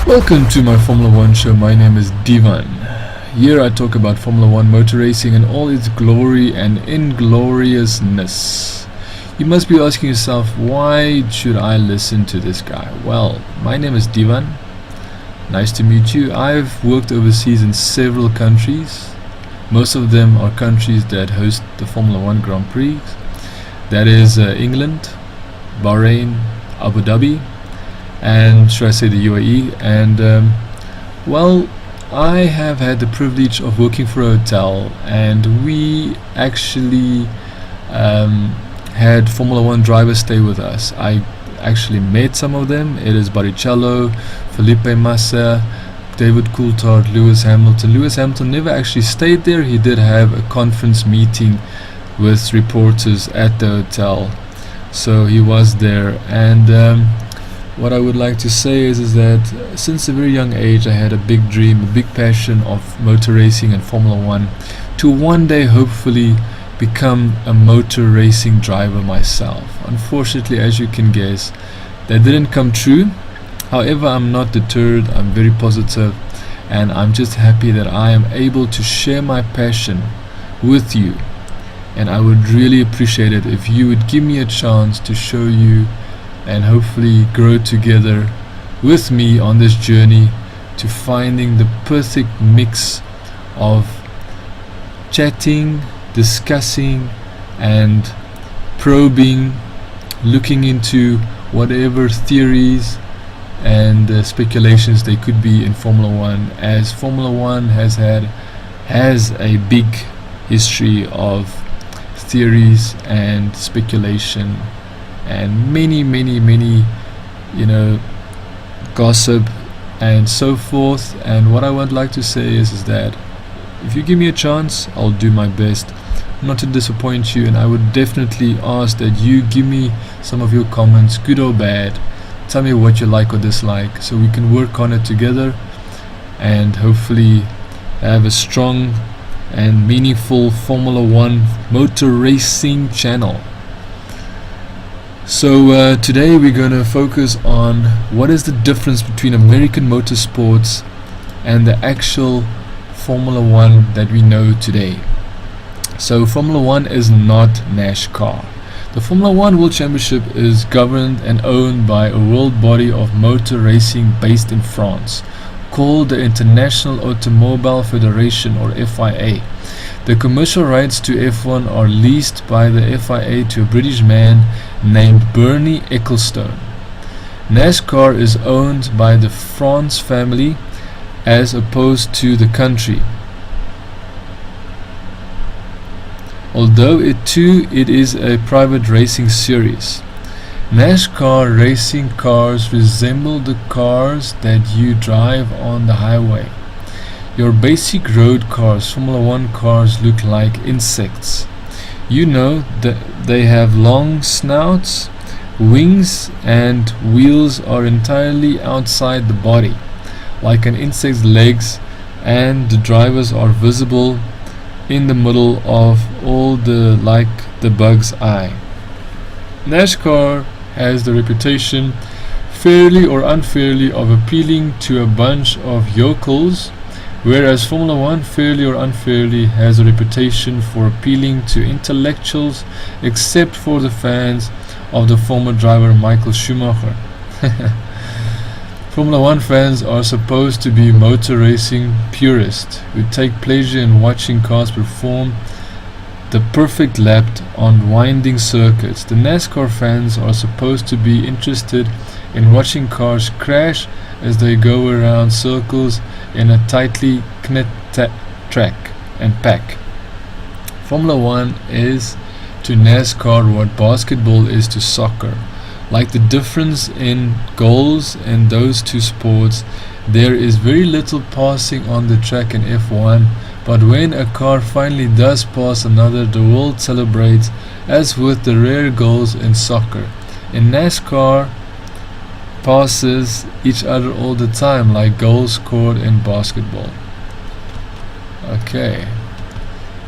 Welcome to my Formula 1 show. My name is Divan. Here I talk about Formula 1 motor racing and all its glory and ingloriousness. You must be asking yourself, why should I listen to this guy? Well, my name is Divan. Nice to meet you. I've worked overseas in several countries. Most of them are countries that host the Formula 1 Grand Prix. That is England, Bahrain, Abu Dhabi, and should I say the UAE. And well, I have had the privilege of working for a hotel, and we actually had Formula 1 drivers stay with us. I actually met some of them. It is Barrichello, Felipe Massa, David Coulthard, Lewis Hamilton. Lewis Hamilton never actually stayed there. He did have a conference meeting with reporters at the hotel, so he was there. And what I would like to say is that since a very young age I had a big dream, a big passion of motor racing and Formula 1, to one day hopefully become a motor racing driver myself. Unfortunately, as you can guess, that didn't come true. However, I'm not deterred. I'm very positive, and I'm just happy that I am able to share my passion with you. And I would really appreciate it if you would give me a chance to show you and hopefully grow together with me on this journey to finding the perfect mix of chatting, discussing, and probing, looking into whatever theories and speculations they could be in Formula 1, as Formula 1 has a big history of theories and speculation and many gossip and so forth. And what I would like to say is that if you give me a chance, I'll do my best not to disappoint you, and I would definitely ask that you give me some of your comments, good or bad. Tell me what you like or dislike, so we can work on it together and hopefully have a strong and meaningful Formula 1 motor racing channel. So today we're going to focus on what is the difference between American motorsports and the actual Formula 1 that we know today. So Formula 1 is not NASCAR. The Formula 1 World Championship is governed and owned by a world body of motor racing based in France, called the International Automobile Federation, or FIA. The commercial rights to F1 are leased by the FIA to a British man named Bernie Ecclestone. NASCAR is owned by the France family as opposed to the country, although it is a private racing series. NASCAR racing cars resemble the cars that you drive on the highway. Your basic road cars, Formula 1 cars, look like insects. You know that they have long snouts, wings, and wheels are entirely outside the body, like an insect's legs, and the drivers are visible in the middle of all like the bug's eye. NASCAR has the reputation, fairly or unfairly, of appealing to a bunch of yokels, whereas Formula 1, fairly or unfairly, has a reputation for appealing to intellectuals, except for the fans of the former driver Michael Schumacher. Formula 1 fans are supposed to be motor racing purists who take pleasure in watching cars perform the perfect lap on winding circuits. The NASCAR fans are supposed to be interested in watching cars crash as they go around circles in a tightly knit track and pack. Formula 1 is to NASCAR what basketball is to soccer. Like the difference in goals in those two sports, there is very little passing on the track in F1, but when a car finally does pass another, the world celebrates, as with the rare goals in soccer. In NASCAR, passes each other all the time, like goals scored in basketball. Okay,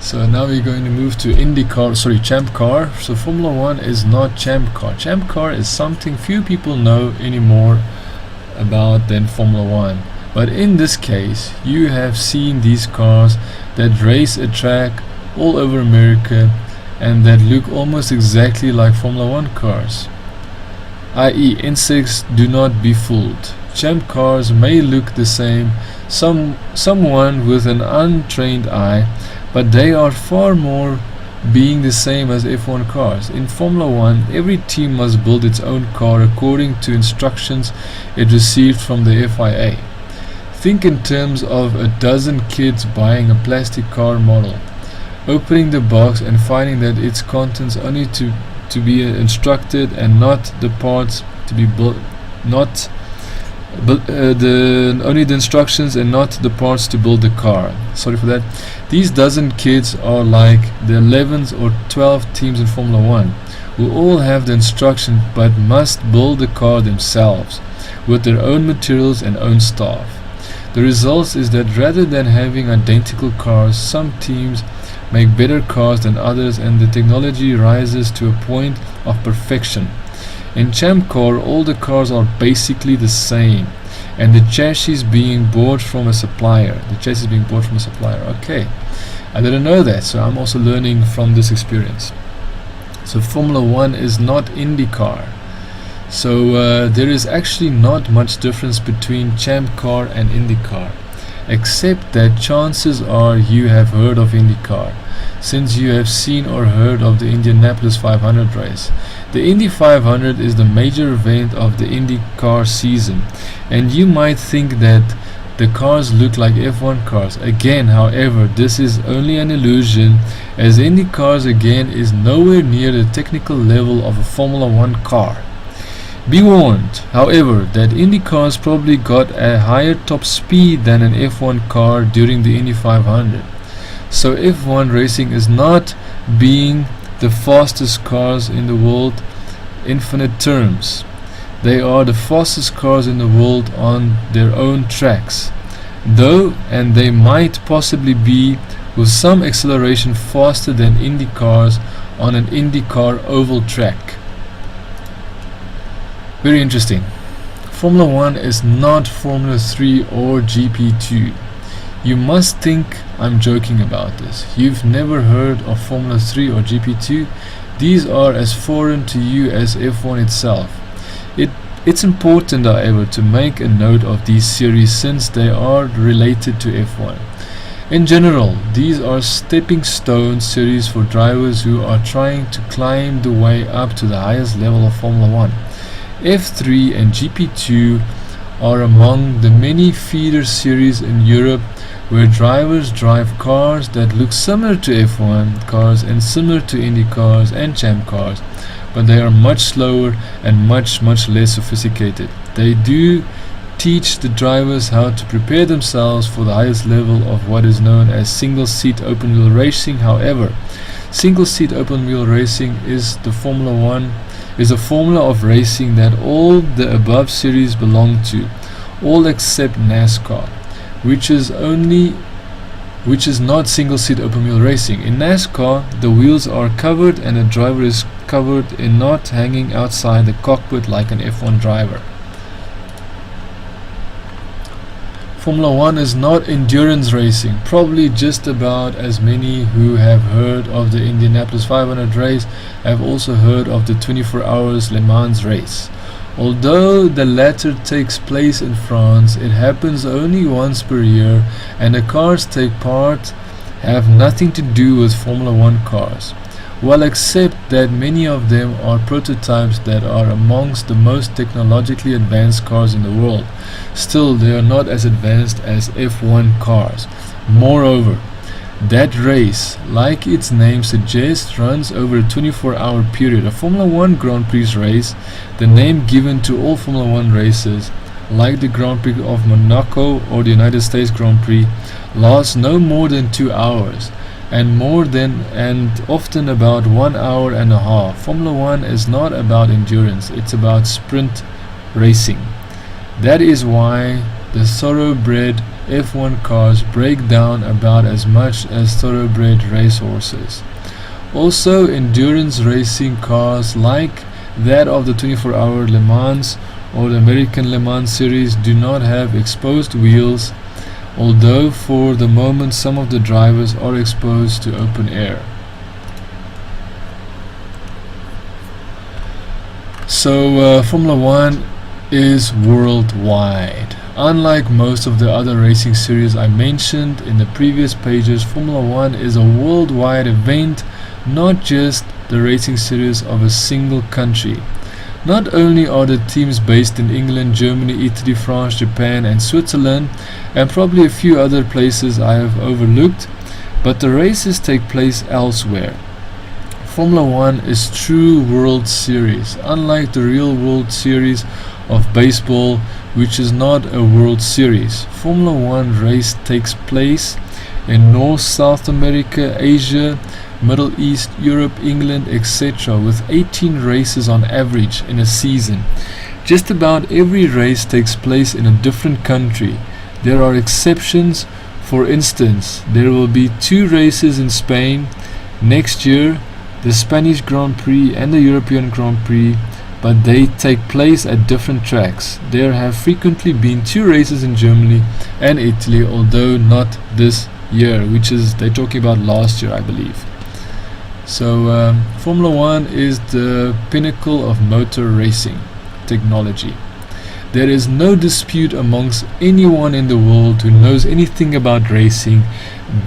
so now we're going to move to Champ Car. So Formula 1 is not Champ Car. Champ Car is something few people know anymore about than Formula 1. But in this case, you have seen these cars that race a track all over America and that look almost exactly like Formula 1 cars. I.e., insects, do not be fooled. Champ cars may look the same, someone with an untrained eye, but they are far more being the same as F1 cars. In Formula 1, every team must build its own car according to instructions it received from the FIA. Think in terms of a dozen kids buying a plastic car model, opening the box and finding that its contents only to be instructed and not the parts to be built, only the instructions and not the parts to build the car. Sorry for that. These dozen kids are like the 11 or 12 teams in Formula 1, who all have the instruction but must build the car themselves with their own materials and own staff. The result is that rather than having identical cars, some teams make better cars than others, and the technology rises to a point of perfection. In Champ Car, all the cars are basically the same, and the chassis being bought from a supplier. Okay, I didn't know that, so I'm also learning from this experience. So Formula 1 is not Indycar. So there is actually not much difference between Champ Car and Indycar, except that chances are you have heard of Indycar, since you have seen or heard of the Indianapolis 500 race. The Indy 500 is the major event of the Indycar season, and you might think that the cars look like F1 cars. Again, however, this is only an illusion, as Indy cars again is nowhere near the technical level of a Formula 1 car. Be warned, however, that Indy cars probably got a higher top speed than an F1 car during the Indy 500. So F1 racing is not being the fastest cars in the world infinite terms. They are the fastest cars in the world on their own tracks, though, and they might possibly be with some acceleration faster than Indy cars on an IndyCar oval track. Very interesting. Formula 1 is not Formula 3 or GP2. You must think I'm joking about this. You've never heard of Formula 3 or GP2. These are as foreign to you as F1 itself. It's important, however, to make a note of these series since they are related to F1. In general, these are stepping stone series for drivers who are trying to climb the way up to the highest level of Formula 1. F3 and GP2 are among the many feeder series in Europe where drivers drive cars that look similar to F1 cars and similar to Indy cars and Champ cars, but they are much slower and much less sophisticated. They do teach the drivers how to prepare themselves for the highest level of what is known as single-seat open-wheel racing. However, single-seat open-wheel racing is a formula of racing that all the above series belong to, all except Nascar, which is not single-seat open-wheel racing. In Nascar, the wheels are covered and the driver is covered in not hanging outside the cockpit like an F1 driver. Formula 1 is not endurance racing. Probably just about as many who have heard of the Indianapolis 500 race have also heard of the 24 hours Le Mans race. Although the latter takes place in France, it happens only once per year, and the cars take part have nothing to do with Formula 1 cars. Well, except that many of them are prototypes that are amongst the most technologically advanced cars in the world. Still, they are not as advanced as F1 cars. Moreover, that race, like its name suggests, runs over a 24-hour period. A Formula 1 Grand Prix race, the name given to all Formula 1 races, like the Grand Prix of Monaco or the United States Grand Prix, lasts no more than 2 hours. And often about 1 hour and a half. Formula 1 is not about endurance, it's about sprint racing. That is why the thoroughbred F1 cars break down about as much as thoroughbred racehorses. Also, endurance racing cars like that of the 24-hour Le Mans or the American Le Mans series do not have exposed wheels, although for the moment some of the drivers are exposed to open air. So Formula 1 is worldwide. Unlike most of the other racing series I mentioned in the previous pages, Formula 1 is a worldwide event, not just the racing series of a single country. Not only are the teams based in England, Germany, Italy, France, Japan and Switzerland, and probably a few other places I have overlooked, but the races take place elsewhere. Formula 1 is true World Series, unlike the real World Series of baseball, which is not a World Series. Formula 1 race takes place in North, South America, Asia, Middle East, Europe, England, etc., with 18 races on average in a season. Just about every race takes place in a different country. There are exceptions. For instance, there will be 2 races in Spain next year, the Spanish Grand Prix and the European Grand Prix, but they take place at different tracks. There have frequently been 2 races in Germany and Italy, although not this year, which is they're talking about last year, I believe. So Formula 1 is the pinnacle of motor racing technology. There is no dispute amongst anyone in the world who knows anything about racing,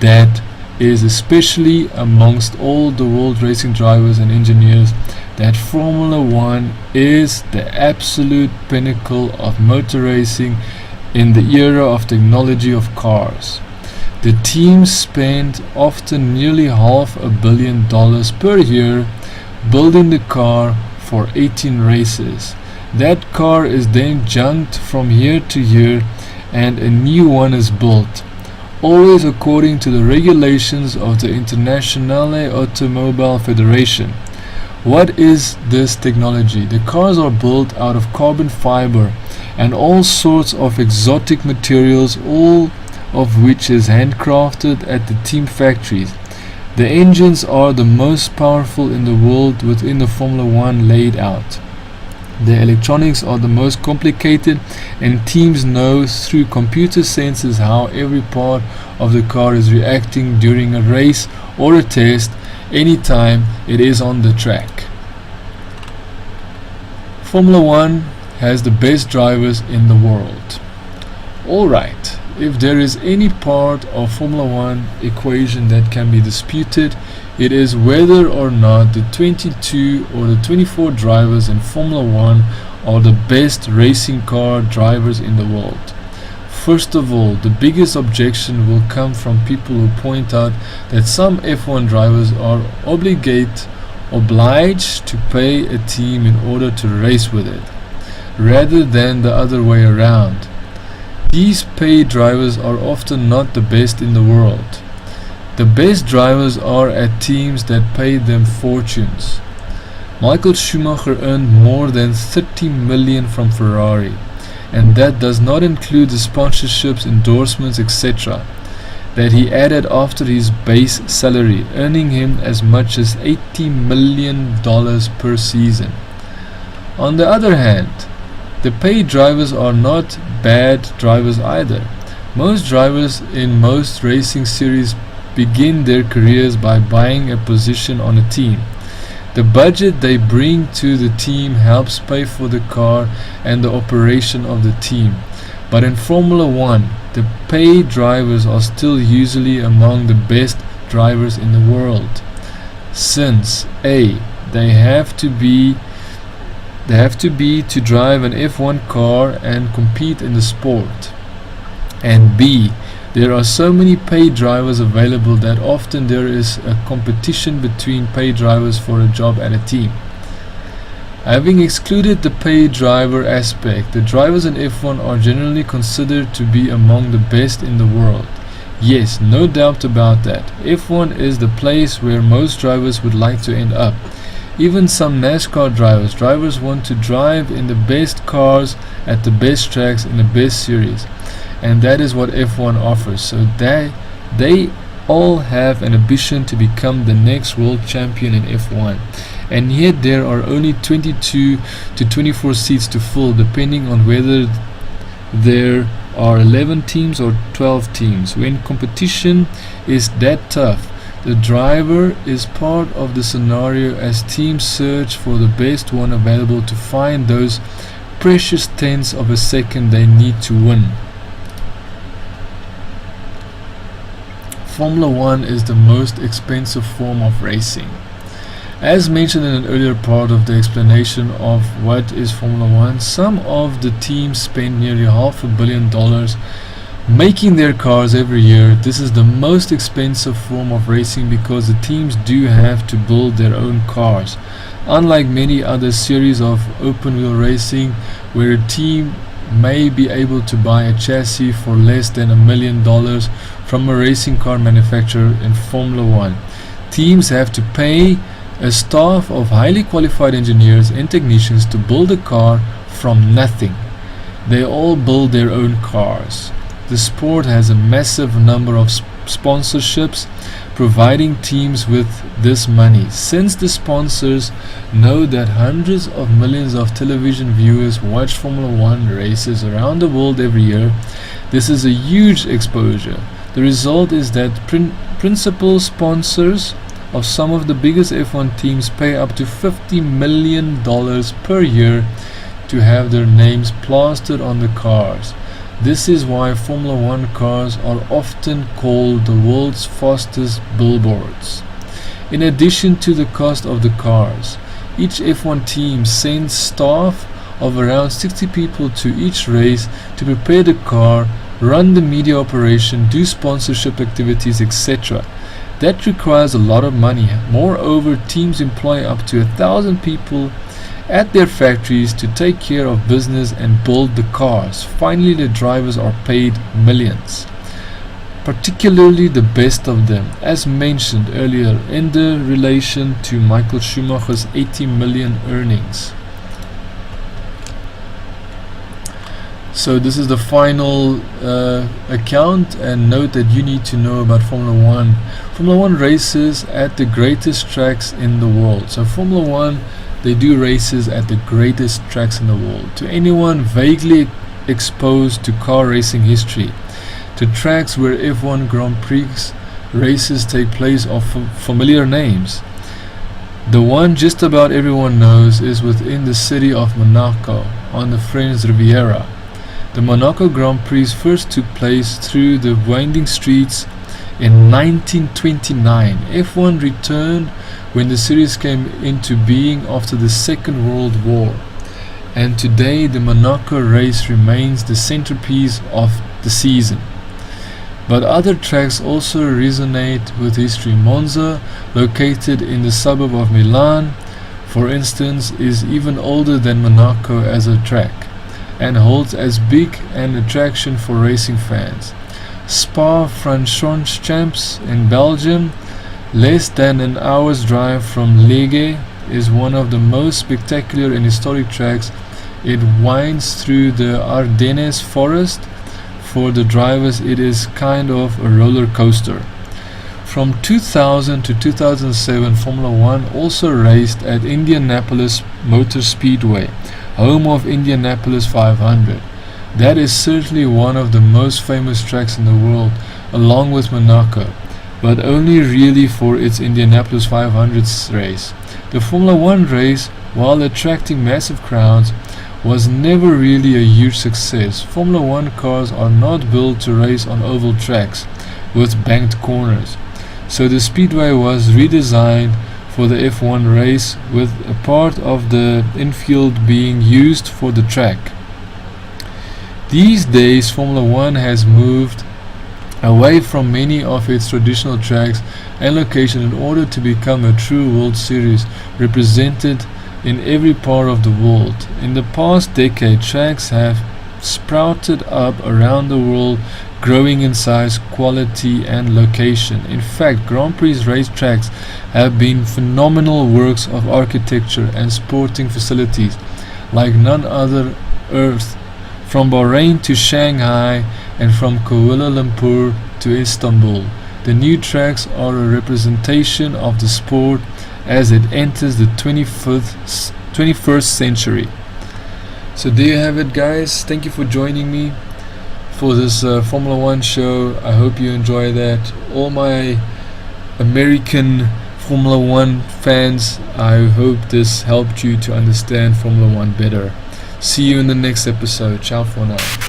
that is especially amongst all the world racing drivers and engineers, that Formula 1 is the absolute pinnacle of motor racing in the era of technology of cars. The teams spend often nearly $500 million per year building the car for 18 races. That car is then junked from year to year and a new one is built, always according to the regulations of the Internationale Automobile Federation. What is this technology? The cars are built out of carbon fiber and all sorts of exotic materials, all of which is handcrafted at the team factories. The engines are the most powerful in the world within the Formula 1 laid out. The electronics are the most complicated, and teams know through computer sensors how every part of the car is reacting during a race or a test anytime it is on the track. Formula 1 has the best drivers in the world. Alright, if there is any part of Formula 1 equation that can be disputed, it is whether or not the 22 or the 24 drivers in Formula 1 are the best racing car drivers in the world. First of all, the biggest objection will come from people who point out that some F1 drivers are obliged to pay a team in order to race with it, rather than the other way around. These paid drivers are often not the best in the world. The best drivers are at teams that pay them fortunes. Michael Schumacher earned more than 30 million from Ferrari, and that does not include the sponsorships, endorsements, etc. that he added after his base salary, earning him as much as $80 million per season. On the other hand, the paid drivers are not bad drivers either. Most drivers in most racing series begin their careers by buying a position on a team. The budget they bring to the team helps pay for the car and the operation of the team. But in Formula 1, the paid drivers are still usually among the best drivers in the world, since A, they have to be to drive an F1 car and compete in the sport, and B, there are so many paid drivers available that often there is a competition between paid drivers for a job at a team. Having excluded the paid driver aspect, the drivers in F1 are generally considered to be among the best in the world. Yes, no doubt about that. F1 is the place where most drivers would like to end up. Even some NASCAR drivers want to drive in the best cars at the best tracks in the best series, and that is what F1 offers. So they all have an ambition to become the next world champion in F1, and yet there are only 22 to 24 seats to fill, depending on whether there are 11 teams or 12 teams. When competition is that tough, the driver is part of the scenario as teams search for the best one available to find those precious tenths of a second they need to win. Formula 1 is the most expensive form of racing. As mentioned in an earlier part of the explanation of what is Formula 1, some of the teams spend nearly $500 million making their cars every year. This is the most expensive form of racing because the teams do have to build their own cars. Unlike many other series of open wheel racing where a team may be able to buy a chassis for less than $1 million from a racing car manufacturer, in Formula 1 teams have to pay a staff of highly qualified engineers and technicians to build a car from nothing. They all build their own cars. The sport has a massive number of sponsorships providing teams with this money. Since the sponsors know that hundreds of millions of television viewers watch Formula 1 races around the world every year, this is a huge exposure. The result is that principal sponsors of some of the biggest F1 teams pay up to $50 million per year to have their names plastered on the cars. This is why Formula 1 cars are often called the world's fastest billboards. In addition to the cost of the cars, each F1 team sends staff of around 60 people to each race to prepare the car, run the media operation, do sponsorship activities, etc. That requires a lot of money. Moreover, teams employ up to 1,000 people at their factories to take care of business and build the cars. Finally, the drivers are paid millions, particularly the best of them, as mentioned earlier in the relation to Michael Schumacher's 80 million earnings. So this is the final account, and note that you need to know about Formula 1. Formula 1 races at the greatest tracks in the world. So Formula 1, they do races at the greatest tracks in the world. To anyone vaguely exposed to car racing history, the tracks where F1 Grand Prix races take place are familiar names. The one just about everyone knows is within the city of Monaco on the French Riviera. The Monaco Grand Prix first took place through the winding streets in 1929. F1 returned when the series came into being after the Second World War, and today the Monaco race remains the centerpiece of the season. But other tracks also resonate with history. Monza, located in the suburb of Milan, for instance, is even older than Monaco as a track and holds as big an attraction for racing fans. Spa-Francorchamps in Belgium, less than an hour's drive from Liège, is one of the most spectacular and historic tracks. It winds through the Ardennes forest. For the drivers, it is kind of a roller coaster. From 2000 to 2007, Formula 1 also raced at Indianapolis Motor Speedway, home of Indianapolis 500. That is certainly one of the most famous tracks in the world, along with Monaco, but only really for its Indianapolis 500 race. The Formula 1 race, while attracting massive crowds, was never really a huge success. Formula 1 cars are not built to race on oval tracks with banked corners, so the speedway was redesigned for the F1 race, with a part of the infield being used for the track. These days, Formula 1 has moved away from many of its traditional tracks and locations in order to become a true World Series, represented in every part of the world. In the past decade, tracks have sprouted up around the world, growing in size, quality and location. In fact, Grand Prix racetracks have been phenomenal works of architecture and sporting facilities like none other earth, from Bahrain to Shanghai and from Kuala Lumpur to Istanbul. The new tracks are a representation of the sport as it enters the 21st century. So there you have it, guys. Thank you for joining me for this Formula 1 show. I hope you enjoy that. All my American Formula 1 fans, I hope this helped you to understand Formula 1 better. See you in the next episode. Ciao for now.